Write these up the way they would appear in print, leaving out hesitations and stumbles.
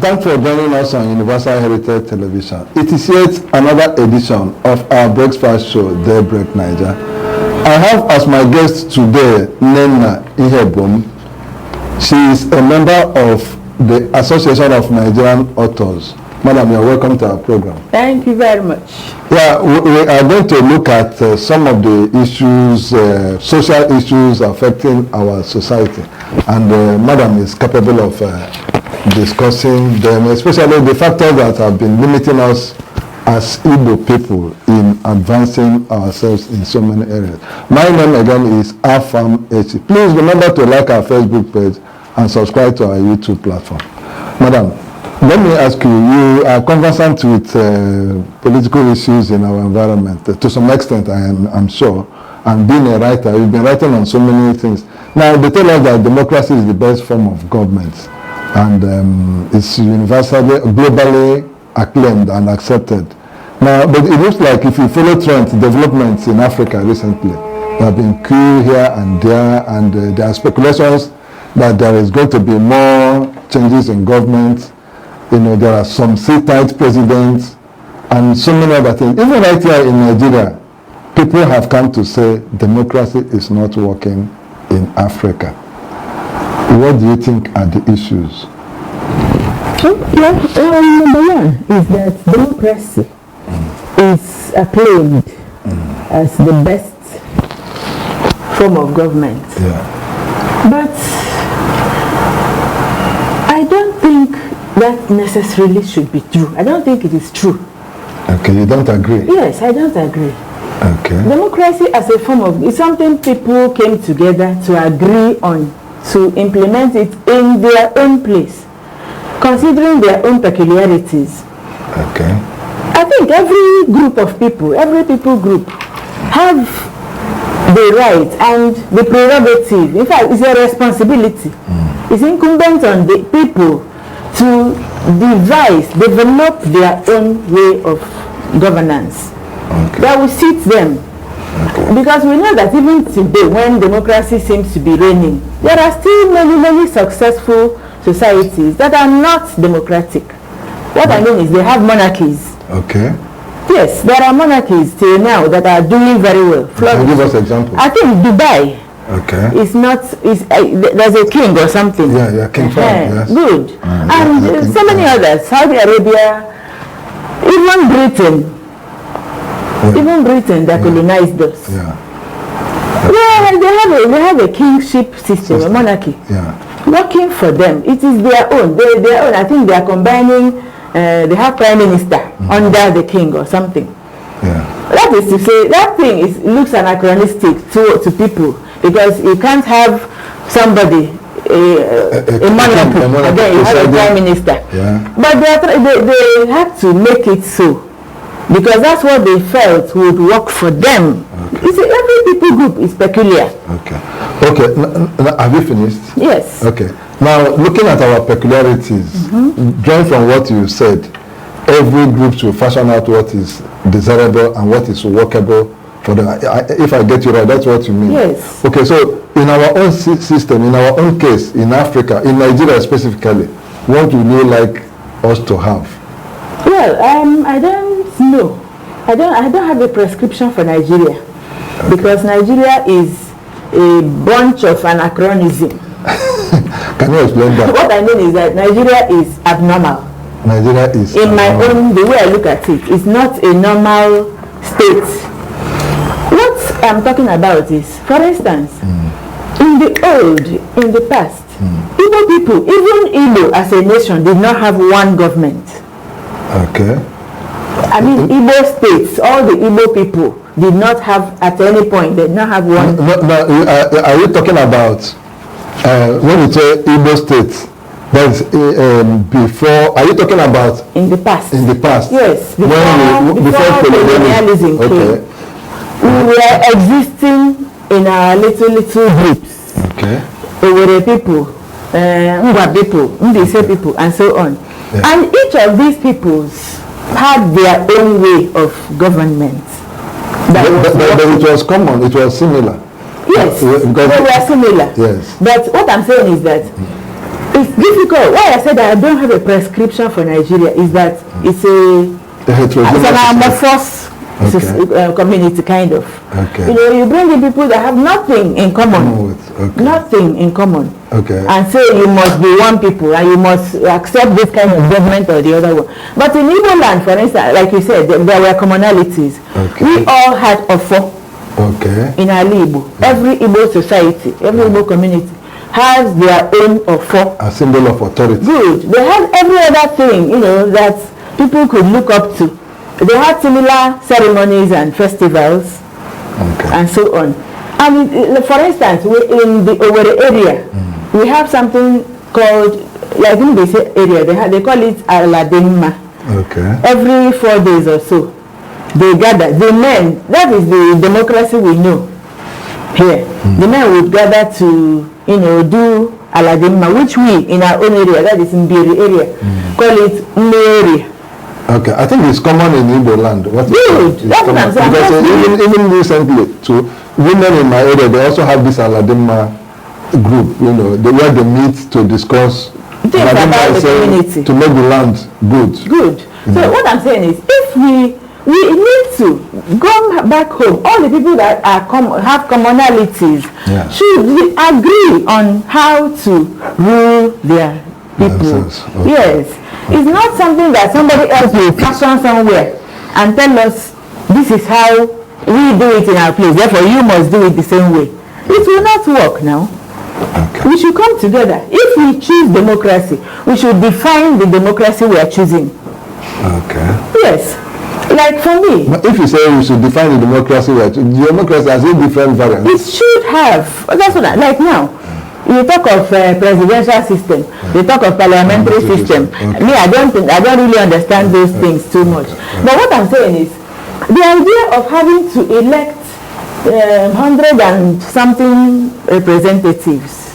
and thanks for joining us on Universal Heritage Television. It is yet another edition of our breakfast show, Daybreak Niger. I have as my guest today, Nena Ihebum. She is a member of the Association of Nigerian Authors. Madam, you're welcome to our program. Thank you very much. Yeah, we are going to look at some of the issues, social issues affecting our society. And Madam is capable of discussing them, especially the factors that have been limiting us as Igbo people in advancing ourselves in so many areas. My name again is Afam H. Please remember to like our Facebook page and subscribe to our YouTube platform. Madam, let me ask you, you are conversant with political issues in our environment, to some extent I'm sure, and being a writer, you've been writing on so many things. Now they tell us that democracy is the best form of government, and it's universally, globally acclaimed and accepted. Now, but it looks like if you follow trends, developments in Africa recently, there have been coup here and there, and there are speculations that there is going to be more changes in government. You know, there are some sit-tight presidents and so many other things. Even right here in Nigeria, people have come to say democracy is not working in Africa. What do you think are the issues? Number one is that democracy is acclaimed as the best form of government. Yeah. But I don't think that necessarily should be true. I don't think it is true. Okay, you don't agree? Yes, I don't agree. Okay. Democracy as a form of, it's something people came together to agree on, to implement it in their own place, considering their own peculiarities. Okay. I think every group of people, every people group have the right and the prerogative. In fact, it's a responsibility. It's incumbent on the people to develop their own way of governance that will suit them. Because we know that even today, when democracy seems to be reigning, there are still many successful societies that are not democratic. What I mean is they have monarchies. Okay. Yes, there are monarchies till now that are doing very well. Can you give us examples? I think Dubai. Okay. It's not, there's a king or something. Yeah, King Fahd, yes. Good. And so many others, Saudi Arabia, even Britain. Yeah. Even Britain that colonized us. Yeah. Yeah, they have a kingship system, a monarchy. Yeah. Working for them. It is their own. Their own. I think they are combining, they have prime minister under the king or something. Yeah. That is to say, that thing looks anachronistic to people, because you can't have somebody, a monarchy, again you have a prime minister. Yeah. But they have to make it so, because that's what they felt would work for them. Okay. You see, every people group is peculiar. Okay. Okay. Have you finished? Yes. Okay. Now, looking at our peculiarities, drawing from what you said, every group should fashion out what is desirable and what is workable for them. If I get you right, that's what you mean. Yes. Okay, so in our own system, in our own case, in Africa, in Nigeria specifically, what would you like us to have? Well, I don't know. I don't have a prescription for Nigeria, because Nigeria is a bunch of anachronism. Can you explain that? What I mean is that Nigeria is abnormal. Nigeria is in my own, the way I look at it, it's not a normal state. What I'm talking about is, for instance, in the past, Igbo people, even Igbo as a nation, did not have one government. Okay. I mean, Igbo states, all the Igbo people did not have, at any point, they did not have one. Are you talking about, when you say Igbo states, that's before, are you talking about? In the past. In the past? Yes. Before colonialism came. We were existing in our little groups. Okay. Owere people, Ngwa people, Mbise people, and so on. Yeah. And each of these peoples had their own way of government. But it was common, it was similar. Yes, they were similar. Yes. But what I'm saying is that It's difficult. Why I said that I don't have a prescription for Nigeria is that it's an amorphous community, kind of. Okay. You know, you bring in people that have nothing in common. Nothing in common. Okay. And say you must be one people and you must accept this kind of government or the other one. But in Igbo land, for instance, like you said, there were commonalities. Okay. We all had Ofo. Okay. In our Igbo. Every Igbo society, every Igbo community has their own Ofo. A symbol of authority. Good. They have every other thing, you know, that people could look up to. They had similar ceremonies and festivals and so on. And for instance, in the Owerri area, we have something called, I think they say area, they call it Aladimma. Okay. Every 4 days or so, they gather. The men, that is the democracy we know here. The men would gather to, you know, do Aladimma, which we, in our own area, that is in Biri area, call it Mary. Okay, I think it's common in Igbo land. Good, that's what I'm saying. Because even recently, too, women in my area, they also have this Aladimma group, you know, where they meet to discuss about the community. To make the land good. Good. So what I'm saying is, if we need to go back home, all the people that are have commonalities should agree on how to rule their people. Okay. Yes. It's not something that somebody else will fashion somewhere and tell us this is how we do it in our place, therefore you must do it the same way. It will not work now. Okay. We should come together. If we choose democracy, we should define the democracy we are choosing. Okay. Yes. Like for me. But if you say we should define the democracy we are choosing, democracy has a different variants. It should have. That's what like now. You talk of presidential system, you talk of parliamentary system. Okay. Me, I don't really understand those things too much. But what I'm saying is, the idea of having to elect 100 and something representatives,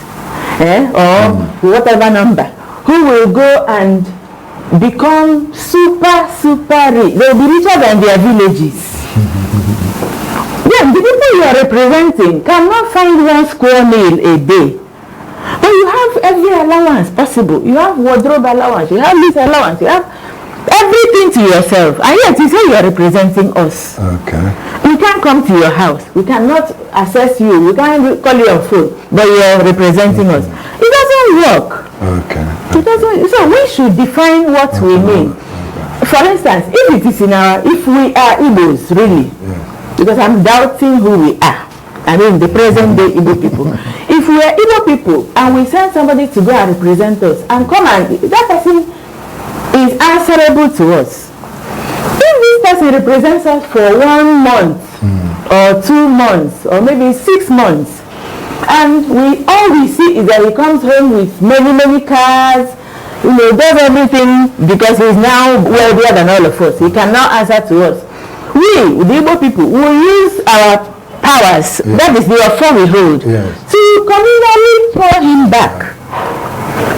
or whatever number, who will go and become super rich. They'll be richer than their villages. Then the people you are representing cannot find 1 square meal a day. But you have every allowance possible. You have wardrobe allowance, you have this allowance, you have everything to yourself. And yet you say you are representing us. Okay. We can't come to your house. We cannot access you. We can't call you on phone. But you are representing us. It doesn't work. Okay. It doesn't. So we should define what we mean. For instance, if we are Igbos, really, because I'm doubting who we are. I mean, the present day Igbo people. If we are Igbo people and we send somebody to go and represent us and come and that person is answerable to us. If this person represents us for 1 month or 2 months or maybe 6 months, and all we see is that he comes home with many cars, you know, does everything because he's now wealthier than all of us. He can now answer to us. We, the Igbo people, will use our powers, that is the authority we hold, to communally pour him back.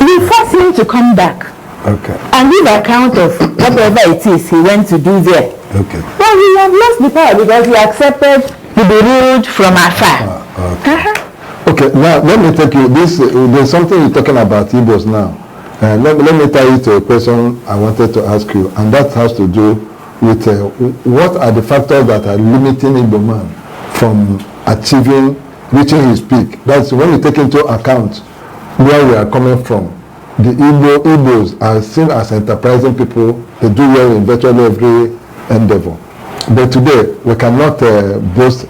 We force him to come back and give account of whatever it is he went to do there. But we have lost the power because we accepted to be ruled from afar. Okay, now let me take you this. There's something you're talking about Igbos now. Let me tie you to a question I wanted to ask you, and that has to do with what are the factors that are limiting Igbo man from reaching his peak. That's when you take into account where we are coming from. The Igbos are seen as enterprising people. They do well in virtually every endeavor. But today, we cannot boast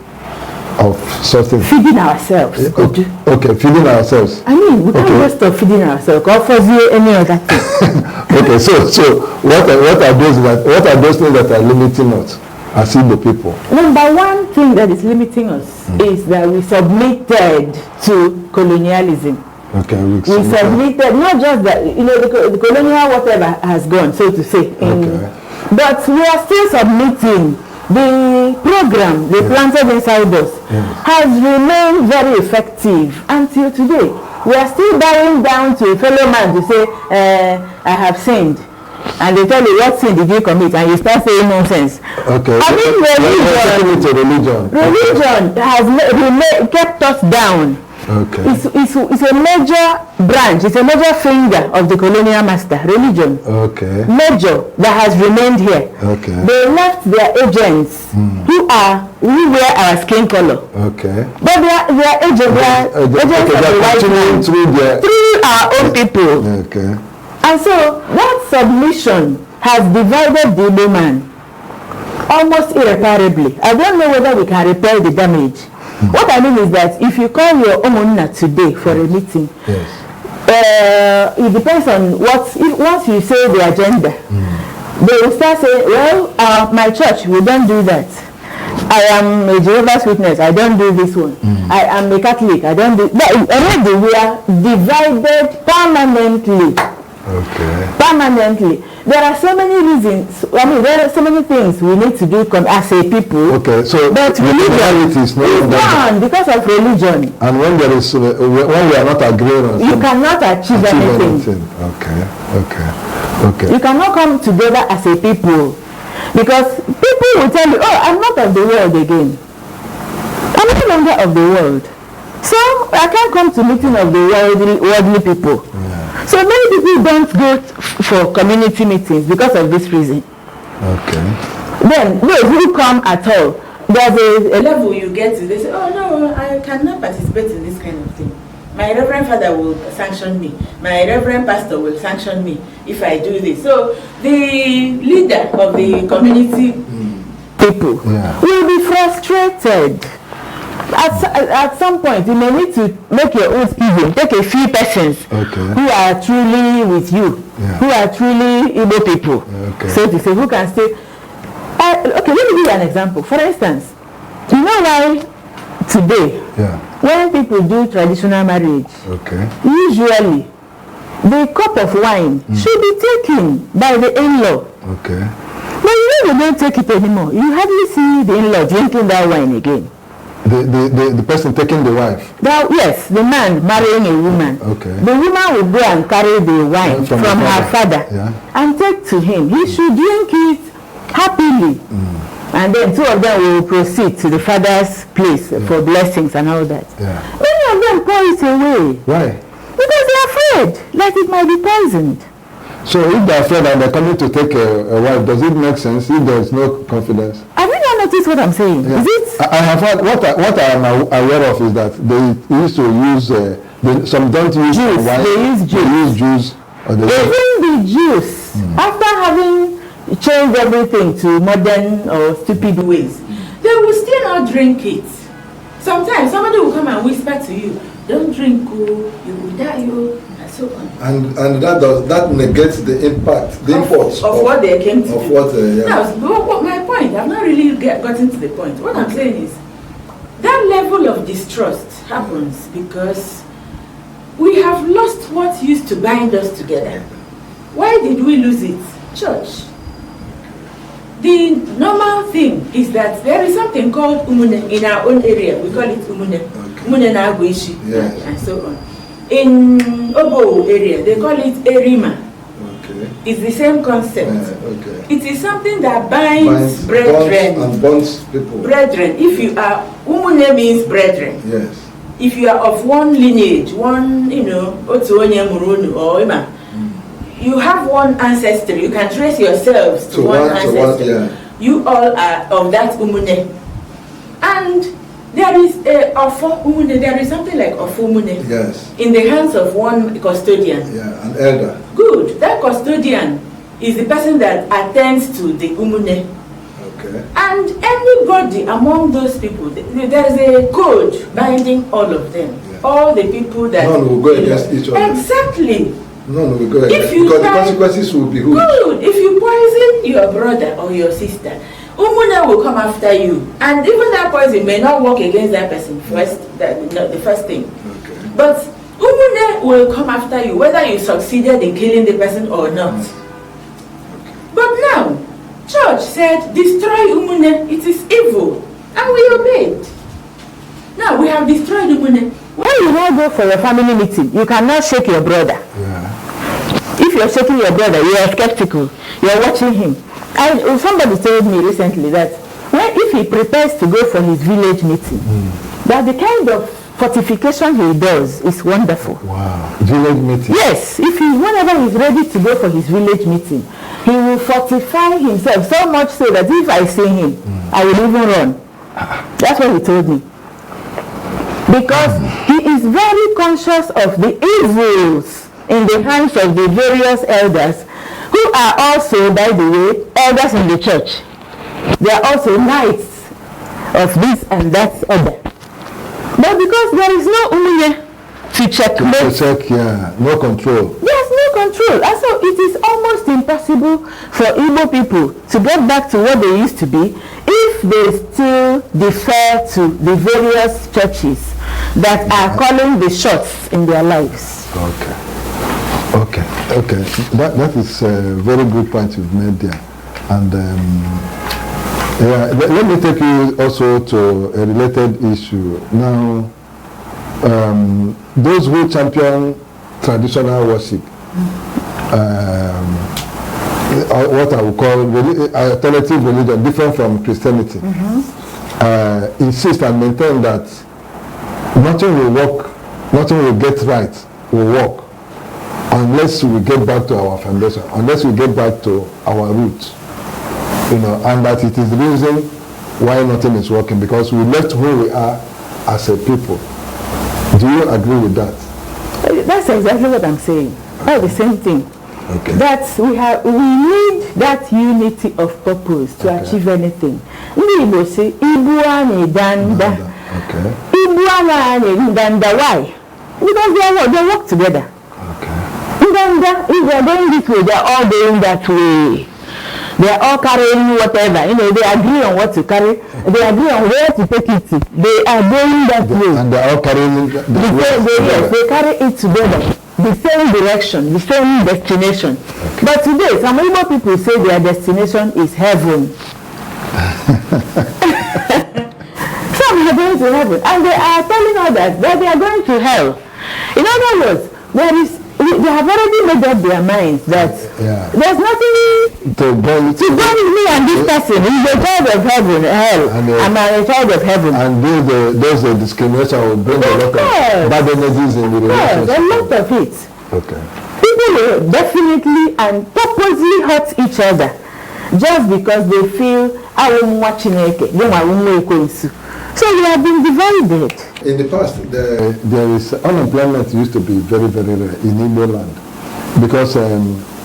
of something. Feeding ourselves. Okay, feeding ourselves. I mean, we can't boast of feeding ourselves. Or for any other thing. Okay, so what are those things that are limiting us as Igbo people? Number one thing that is limiting us is that we submitted to colonialism. Okay, we submitted, not just that, you know, the colonial whatever has gone, so to say. But we are still submitting. The program they planted inside us has remained very effective until today. We are still bowing down to a fellow man to say, I have sinned. And they tell you, what sin did you commit? And you start saying nonsense. Okay. I mean, religion has kept us down. Okay. It's a major branch, it's a major finger of the colonial master, religion. Okay. Major that has remained here. Okay. They left their agents who wear our skin color. Okay. But their agents of the white man through our own people. Okay. And so that submission has divided the Igbo man almost irreparably. I don't know whether we can repair the damage. What I mean is that if you call your Omunna today for a meeting, yes. It depends on once you say the agenda, they will start saying, well, my church, we don't do that. I am a Jehovah's Witness, I don't do this one. I am a Catholic, I don't do that. Already we are divided permanently. Okay. Permanently. There are so many reasons, there are so many things we need to do as a people. Okay, so but religion is gone because of religion. And when there is, when we are not agreeing on you cannot achieve anything. Okay. You cannot come together as a people. Because people will tell you, oh, I'm not of the world again. I'm no longer of the world. So I can't come to meeting of the worldly people. Yeah. So many people don't go for community meetings because of this reason. Okay. Then those who come at all, there's a level you get to, they say, oh no, I cannot participate in this kind of thing. My Reverend Father will sanction me. My Reverend Pastor will sanction me if I do this. So the leader of the community people will be frustrated. At some point, you may need to make your own schism. Take a few persons who are truly with you, who are truly Igbo people. So to say, who can say, okay, let me give you an example. For instance, you know why today, when people do traditional marriage, usually the cup of wine should be taken by the in-law. But you know they don't take it anymore. You hardly see the in-law drinking that wine again. The person taking the wife? Yes, the man marrying a woman. The woman will go and carry the wine from her father and take to him. He should drink it happily. And then two of them will proceed to the father's place for blessings and all that. Many of them pour it away. Why? Because they are afraid that it might be poisoned. So if they are afraid and they're coming to take a wife, does it make sense if there is no confidence? Have you not noticed what I'm saying? Is it? I have heard, what I am aware of is that they used to use, some don't use juice. Wine. They use juice. They use juice. Even the juice, after having changed everything to modern or stupid ways, they will still not drink it. Sometimes somebody will come and whisper to you, don't drink, you will die, and so on. And that negates the impact, the import of what they came to do. Now, my point, I've not really gotten to the point. What I'm saying is, that level of distrust happens because we have lost what used to bind us together. Why did we lose it? Church. The normal thing is that there is something called umune in our own area. We call it umune. Umune na agwishi and so on. In Obo area, they call it erima. It's the same concept. It is something that binds brethren. And bonds people. Brethren. If you are, umune means brethren. Yes. If you are of one lineage, one, Otuonye Murunu or Ima, you have one ancestry. You can trace yourselves to one ancestry. You all are of that umune. And there is a ofo umune. There is something like ofo umune. Yes. In the hands of one custodian. Yeah, an elder. Good. That custodian is the person that attends to the umune. And anybody among those people, there is a code binding all of them. All the people that none will go against each other. Exactly. None will go against, because the consequences will be huge. Good. If you poison your brother or your sister, umune will come after you, and even that poison may not work against that person first. The first thing. But umune will come after you whether you succeeded in killing the person or not. But now, church said, destroy umune, it is evil, and we obeyed. Now we have destroyed umune. When you now go for a family meeting, you cannot shake your brother. If you're shaking your brother, you are skeptical. You're watching him. And somebody told me recently that if he prepares to go for his village meeting, that the kind of fortification he does is wonderful. Wow. Village meeting. Yes, whenever he's ready to go for his village meeting, he will fortify himself so much so that if I see him, I will even run. That's what he told me. Because he is very conscious of the evils in the hands of the various elders, who are also, by the way, elders in the church. They are also knights of this and that order. But because there is no umunye to check, no control. There's no control. And so it is almost impossible for Igbo people to get back to what they used to be if they still defer to the various churches that are calling the shots in their lives. Okay. That is a very good point you've made there. And let me take you also to a related issue. Now, those who champion traditional worship, what I would call alternative religion, different from Christianity, insist and maintain that nothing will work, nothing will get right, will work, unless we get back to our foundation, unless we get back to our roots. And that it is the reason why nothing is working, because we left who we are as a people. Do you agree with that? That's exactly what I'm saying. That's the same thing. Okay. That we need that unity of purpose to achieve anything. Igbo say, Igbo ane danda. Okay. Igbo ane danda. Why? Because they work together. Okay. Danda, if they are going this way, they are all going that way. They are all carrying whatever. They agree on what to carry. They agree on where to take it to. They are going that way. And they are all carrying they carry it together. The same direction, the same destination. Okay. But today, some Igbo people say their destination is heaven. Some are going to heaven. And they are telling others that they are going to hell. In other words, they have already made up their minds that there's nothing to burn me and this person. He's a child of heaven, hell. I'm a child of heaven. And there's a discrimination will bring a lot of bad energies in the relationship. A lot of it. Okay. People will definitely and purposely hurt each other just because they feel I won't watch it. So we have been divided. In the past, there is unemployment used to be very, very rare in Igbo land, because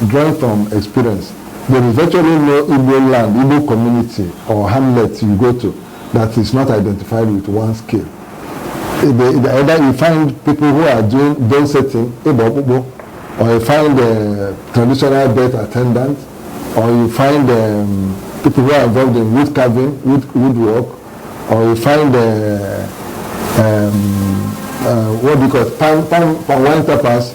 drawing from experience, there is virtually no Igbo land, Igbo community or hamlet you go to that is not identified with one skill. Either you find people who are doing bone setting, or you find traditional birth attendant, or you find people who are involved in wood carving, woodwork, or you find what do you call it, pan wine tappers,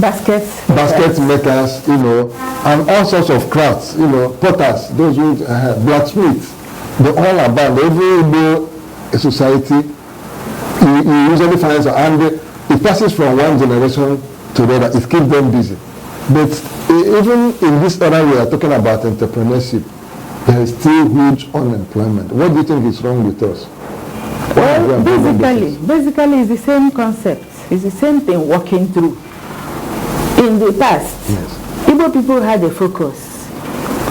basket makers, and all sorts of crafts, potters, those who blacksmiths, they all abound. Every Igbo society, you usually find, and it passes from one generation to the other. It keeps them busy. But even in this era we are talking about entrepreneurship, there is still huge unemployment. What do you think is wrong with us? Well, basically it's the same concept. It's the same thing working through. In the past, Igbo people had a focus.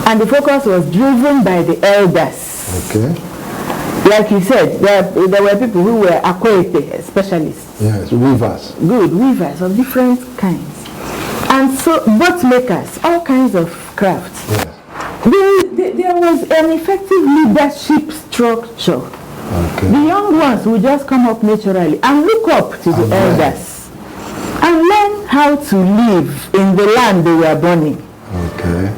And the focus was driven by the elders. Okay. Like you said, there were people who were akwete specialists. Yes, weavers. Good, weavers of different kinds. And so, boat makers, all kinds of crafts. Yes. There was an effective leadership structure. Okay. The young ones will just come up naturally and look up to the elders and learn how to live in the land they were born in. Okay.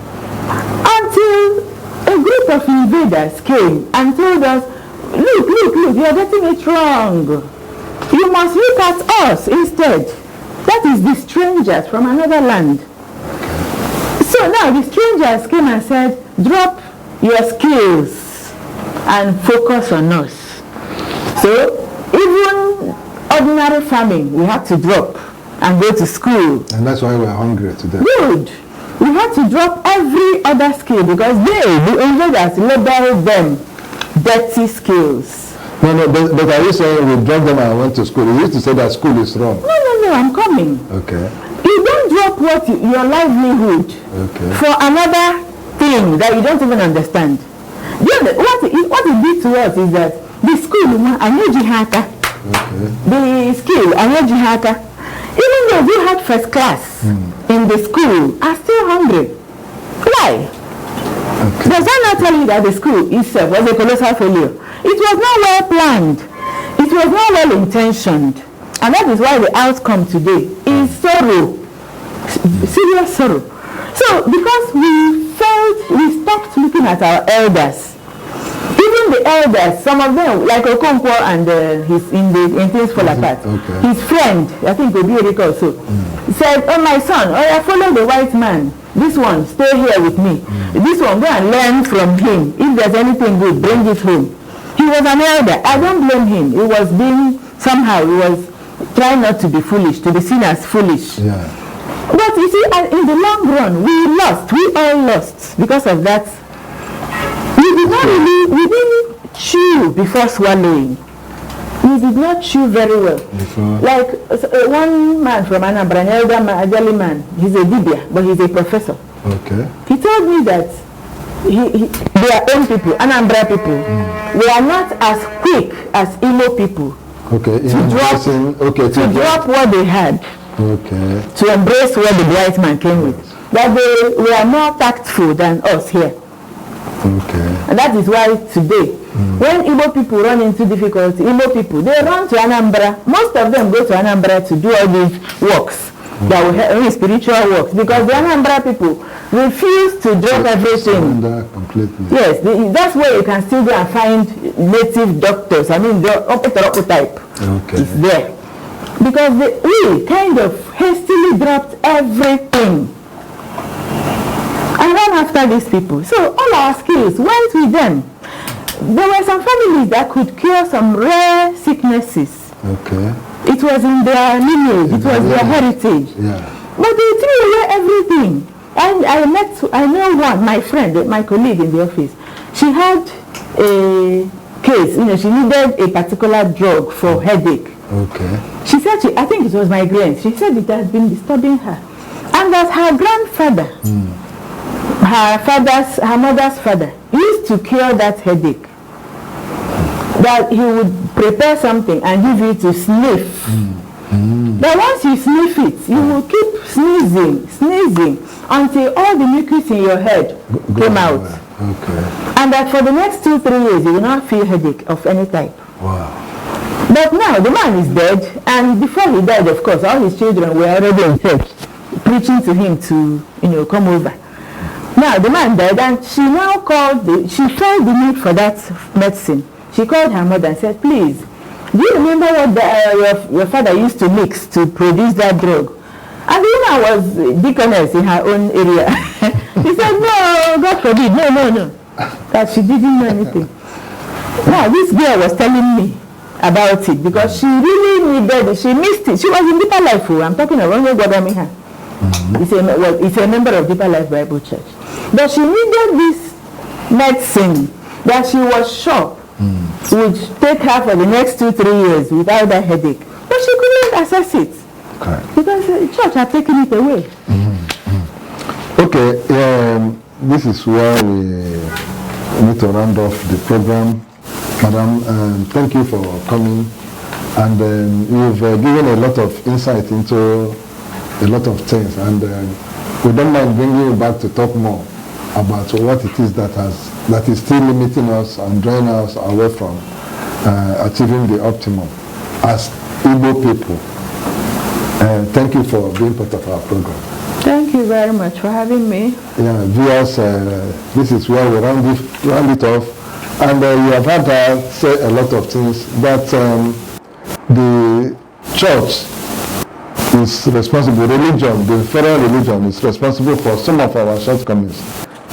Until a group of invaders came and told us, look, you are getting it wrong. You must look at us instead. That is the strangers from another land. So now the strangers came and said, drop your skills and focus on us. So even ordinary farming we had to drop and go to school. And that's why we're hungry today. Good. We had to drop every other skill because the invaders labeled them dirty skills. No, but are you saying we dropped them and went to school? You used to say that school is wrong. No, I'm coming. Okay. You don't drop your livelihood for another thing that you don't even understand. What it did to us is that the school, the skill, even though we had first class in the school, are still hungry. Why? Okay. Does that not tell you that the school itself was a colossal failure? It was not well planned. It was not well intentioned. And that is why the outcome today is sorrow. Serious sorrow. So because we stopped looking at our elders. Even the elders, some of them, like Okonkwo and in Things Fall Apart, his friend, I think Obiorika also, said, oh my son, I follow the white man. This one, stay here with me. This one, go and learn from him. If there's anything good, bring it home. He was an elder. I don't blame him. He was trying not to be foolish, to be seen as foolish. Yeah. But you see, in the long run, we all lost because of that. We didn't chew before swallowing. We did not chew very well. Like one man from Anambra, an elder man, a jolly man, he's a Dibia, but he's a professor. Okay. He told me that their own people, Anambra people, they are not as quick as Igbo people to drop what they had, to embrace what the white man came with. That they were more tactful than us here. And that is why today, when Igbo people run into difficulty, Igbo people, they run to Anambra. Most of them go to Anambra to do all these works, that will help, spiritual works, because the Anambra people refuse to drop everything. Yes, that's where you can still go and find native doctors. I mean, the Opotoroko type is there. Because we kind of hastily dropped everything and ran after these people. So all our skills went with them. There were some families that could cure some rare sicknesses. It was in their lineage, it was their heritage. But they threw away everything. And I know one, my friend, my colleague in the office. She had a case, she needed a particular drug for headache. She said, I think it was migraine. She said it has been disturbing her. And that her grandfather, her mother's father, used to cure that headache. That he would prepare something and give you to sniff. But once you sniff it, you will keep sneezing until all the mucus in your head came out. And that for the next 2-3 years, you will not feel headache of any type. But now the man is dead, and before he died, of course, all his children were already in church, preaching to him to, come over. Now the man died, and she now she felt the need for that medicine. She called her mother and said, please, do you remember what your father used to mix to produce that drug? And the woman was deaconess in her own area. She said, no, God forbid, no. That she didn't know anything. Now this girl was telling me about it because she really needed it. She missed it. She was in Deeper Life. I'm talking about Godamiha. It's a member of Deeper Life Bible Church. But she needed this medicine that she was sure would take her for the next 2-3 years without that headache. But she couldn't access it. Because the church had taken it away. This is where we need to round off the program. Madam, thank you for coming. And you've given a lot of insight into a lot of things. And we don't mind bringing you back to talk more about what it is that is still limiting us and drawing us away from achieving the optimum as Igbo people. Thank you for being part of our program. Thank you very much for having me. Viewers, this is where we round it off. And you have heard her say a lot of things that the church is responsible, the federal religion is responsible for some of our shortcomings.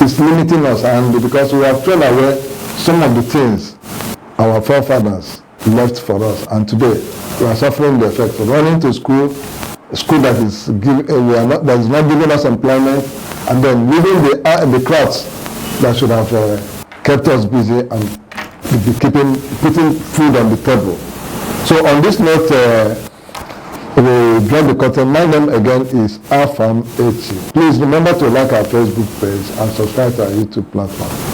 It's limiting us, and because we have thrown away some of the things our forefathers left for us, and today we are suffering the effect of running to school that is not giving us employment, and then leaving the crowds that should have kept us busy and be putting food on the table. So on this note, we draw the curtain. My name again is Afam Echi. Please remember to like our Facebook page and subscribe to our YouTube platform.